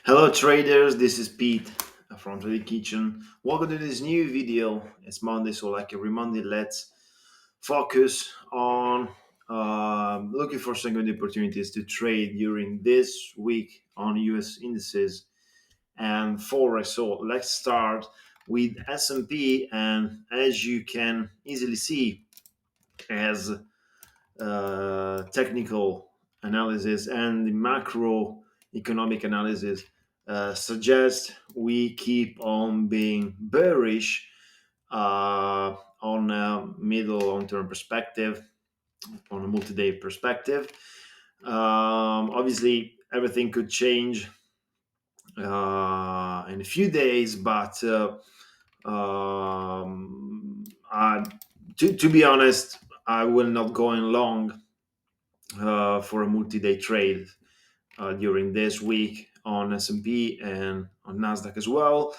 Hello traders, this is Pete from the Kitchen. Welcome to this new video. It's Monday, so like every Monday, let's focus on looking for some good opportunities to trade during this week on US indices and Forex. So let's start with S&P, and as you can easily see, as technical analysis and the macroeconomic analysis suggest we keep on being bearish on a middle long-term perspective, on a multi-day perspective. Obviously, everything could change in a few days, but I, to be honest, I will not go in long for a multi-day trade during this week on S&P and on Nasdaq as well.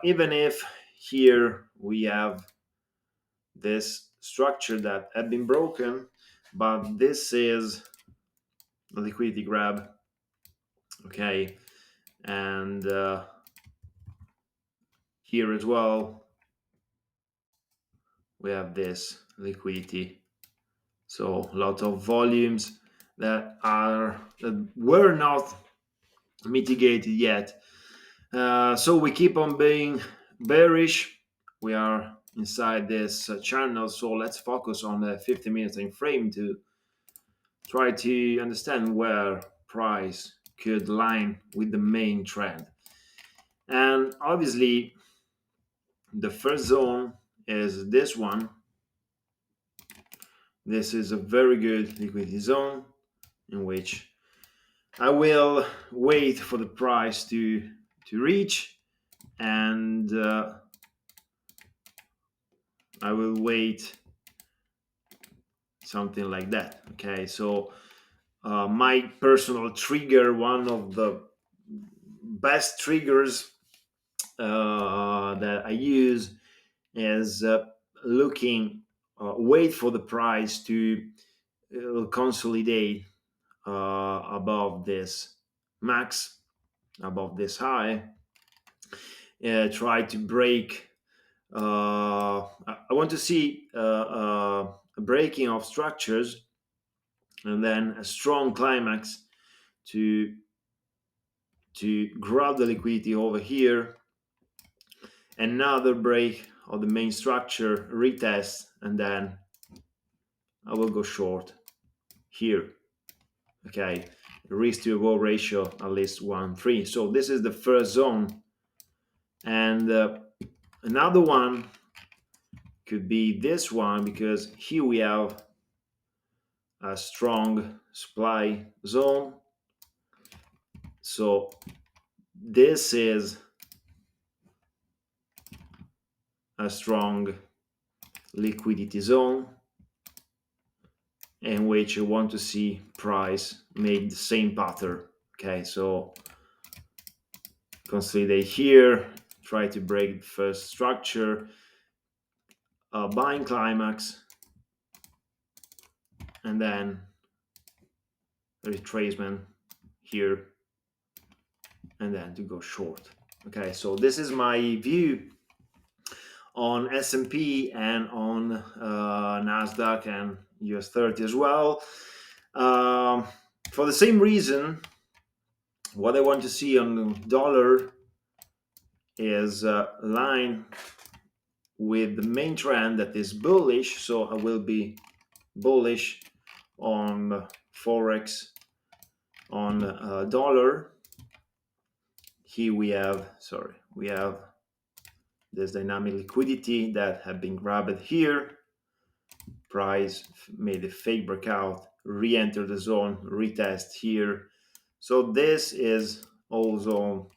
Even if here we have this structure that had been broken, but this is a liquidity grab, okay, and here as well we have this liquidity. So a lot of volumes that were not mitigated yet. So we keep on being bearish. We are inside this channel, so let's focus on the 50-minute time frame to try to understand where price could line with the main trend. And obviously, the first zone is this one. This is a very good liquidity zone in which I will wait for the price to reach, and I will wait something like that. Okay, so my personal trigger, one of the best triggers that I use, is wait for the price to consolidate above this max, above this high. Try to break. I want to see a breaking of structures and then a strong climax to grab the liquidity over here, another break of the main structure, retest, and then I will go short here. Okay, risk to reward ratio at least 1:3. So this is the first zone, and another one could be this one, because here we have a strong supply zone. So this is a strong liquidity zone in which you want to see price make the same pattern. Okay, so consolidate here, try to break the first structure, buying climax, and then retracement here, and then to go short. Okay, so this is my view on S&P and on Nasdaq and US 30 as well. For the same reason, what I want to see on the dollar is line with the main trend that is bullish. So I will be bullish on Forex, on dollar. Here we have this dynamic liquidity that have been grabbed here. Price made a fake breakout, re-enter the zone, retest here. So this is also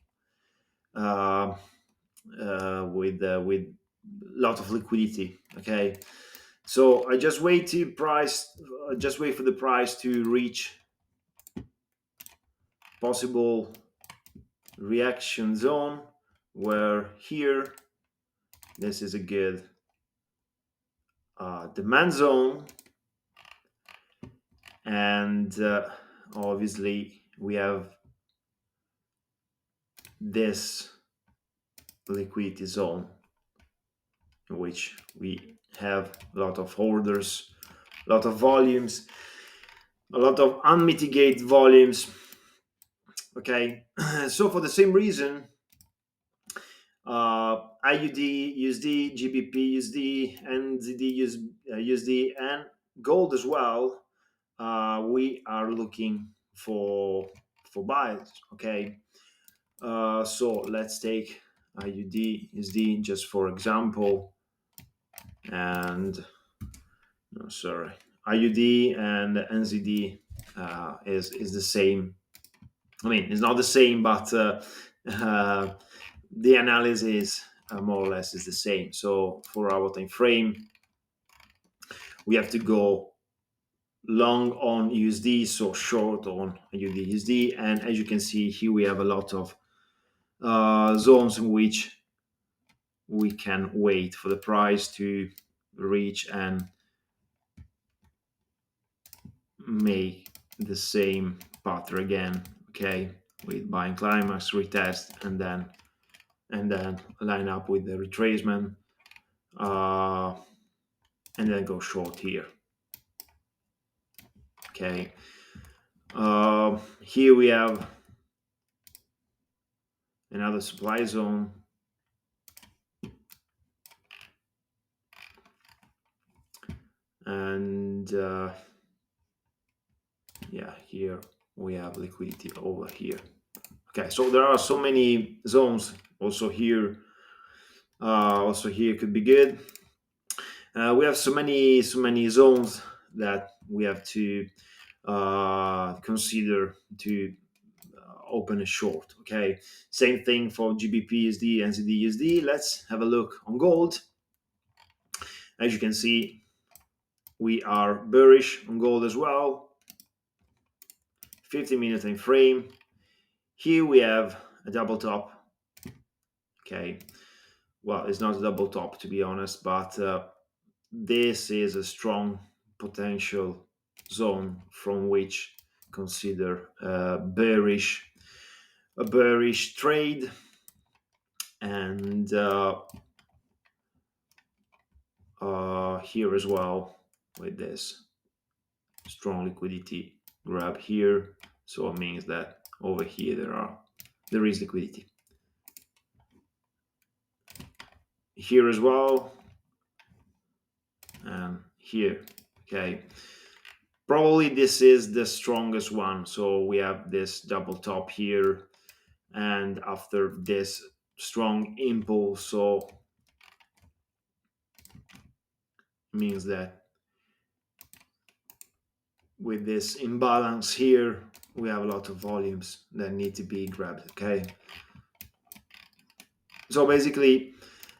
with lot of liquidity. Okay, so I just wait for the price to reach possible reaction zone, where here this is a good demand zone, and obviously we have this liquidity zone in which we have a lot of orders, a lot of volumes, a lot of unmitigated volumes. Okay, so for the same reason, AUD, USD, GBP, USD, NZD, USD, and gold as well. We are looking for buys. Okay, so let's take AUD, USD just for example, and no, sorry, AUD and NZD is the same. I mean, it's not the same, but the analysis more or less is the same. So for our time frame, we have to go long on USD, so short on AUD USD. And as you can see here, we have a lot of zones in which we can wait for the price to reach and make the same pattern again. Okay, with buying climax, retest, and then line up with the retracement, and then go short here. Okay, here we have another supply zone, and yeah, here we have liquidity over here. Okay, so there are so many zones. Also here could be good. We have so many zones that we have to consider to open a short. Okay, same thing for GBPUSD and NZD/USD. Let's have a look on gold. As you can see, we are bearish on gold as well. 50-minute time frame. Here we have a double top. Okay, well, it's not a double top to be honest, but this is a strong potential zone from which consider a bearish trade. And here as well with this strong liquidity grab here, so it means that over here there is liquidity here as well, and here. Okay, probably this is the strongest one. So we have this double top here, and after this strong impulse, so means that with this imbalance here, we have a lot of volumes that need to be grabbed. Okay, so basically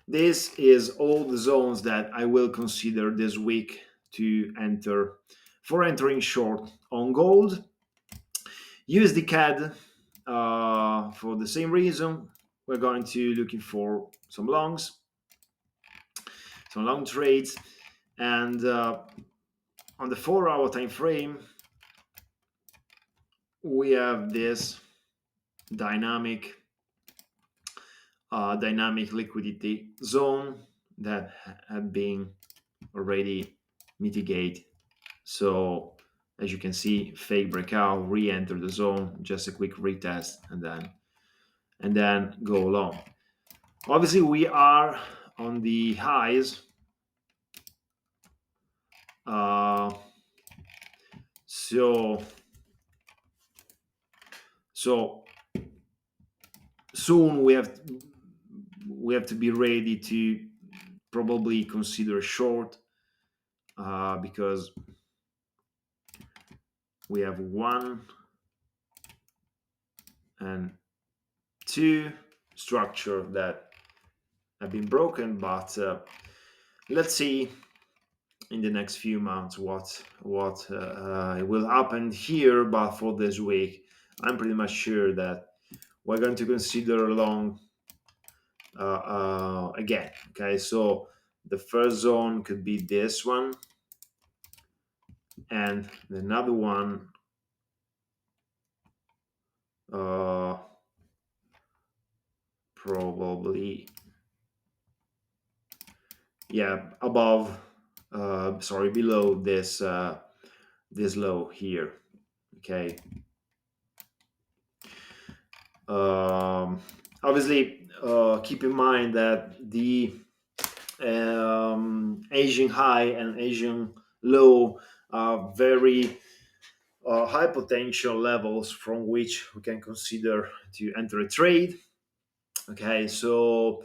this is all the zones that I will consider this week to enter for entering short on gold. USDCAD, for the same reason, we're going to looking for some longs, some long trades, and on the 4-hour time frame, we have this dynamic liquidity zone that had been already mitigated. So as you can see, fake breakout, re-enter the zone, just a quick retest, and then go long. Obviously, we are on the highs. So soon we have to be ready to probably consider short, because we have 1 and 2 structure that have been broken, but let's see in the next few months what will happen here. But for this week, I'm pretty much sure that we're going to consider long again. Okay, so the first zone could be this one, and another one probably, yeah, above, sorry, below this this low here. Okay. Obviously, keep in mind that the Asian high and Asian low are very high potential levels from which we can consider to enter a trade. Okay, so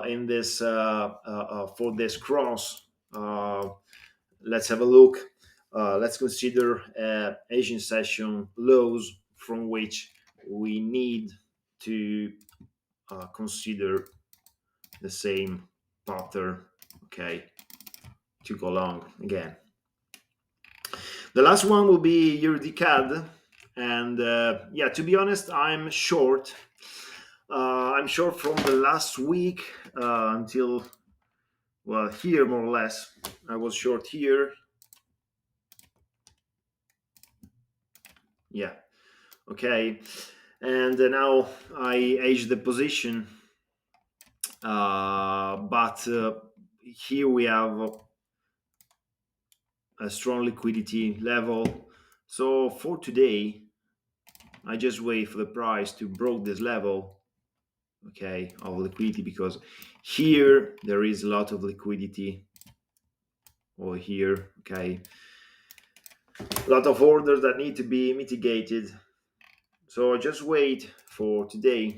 in this for this cross, let's have a look. Let's consider Asian session lows from which we need to consider the same pattern. Okay, to go long again. The last one will be EURCAD, and yeah, to be honest, I'm short. I'm short from the last week until, well, here more or less. I was short here. Yeah. Okay. And now I aged the position, but here we have a strong liquidity level. So for today, I just wait for the price to break this level, okay, of liquidity, because here there is a lot of liquidity over here, okay, a lot of orders that need to be mitigated. So just wait for today,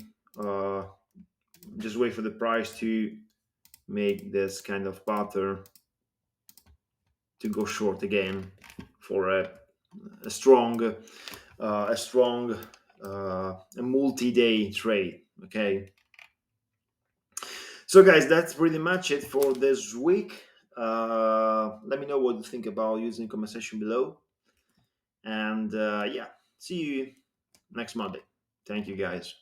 just wait for the price to make this kind of pattern to go short again for a strong a multi-day trade. Okay, so guys, that's pretty much it for this week. Let me know what you think about using comment section below, and yeah, see you next Monday. Thank you, guys.